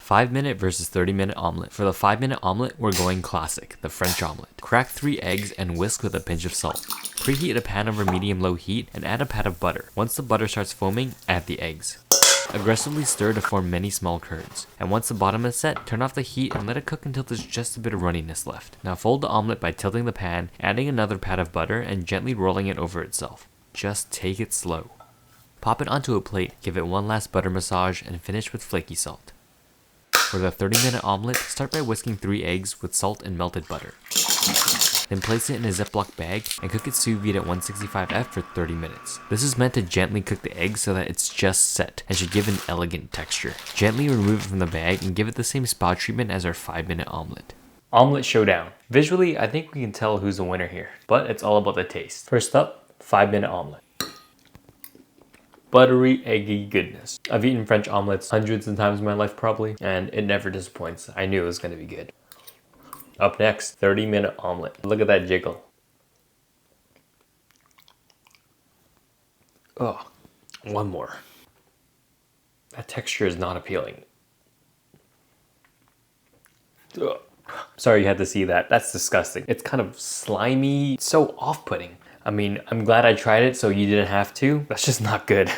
5-minute versus 30-minute omelet. For the 5-minute omelet, we're going classic, the French omelet. Crack 3 eggs and whisk with a pinch of salt. Preheat a pan over medium-low heat and add a pat of butter. Once the butter starts foaming, add the eggs. Aggressively stir to form many small curds. And once the bottom is set, turn off the heat and let it cook until there's just a bit of runniness left. Now fold the omelet by tilting the pan, adding another pat of butter, and gently rolling it over itself. Just take it slow. Pop it onto a plate, give it one last butter massage, and finish with flaky salt. For the 30-minute omelet, start by whisking 3 eggs with salt and melted butter. Then place it in a Ziploc bag and cook it sous vide at 165F for 30 minutes. This is meant to gently cook the egg so that it's just set and should give an elegant texture. Gently remove it from the bag and give it the same spa treatment as our 5-minute omelet. Omelet showdown. Visually, I think we can tell who's the winner here, but it's all about the taste. First up, 5-minute omelet. Buttery, eggy goodness. I've eaten French omelets hundreds of times in my life probably, and it never disappoints. I knew it was going to be good. Up next, 30-minute omelet. Look at that jiggle. Oh, one more. That texture is not appealing. Ugh. Sorry you had to see that. That's disgusting. It's kind of slimy, so off-putting. I mean, I'm glad I tried it so you didn't have to. That's just not good.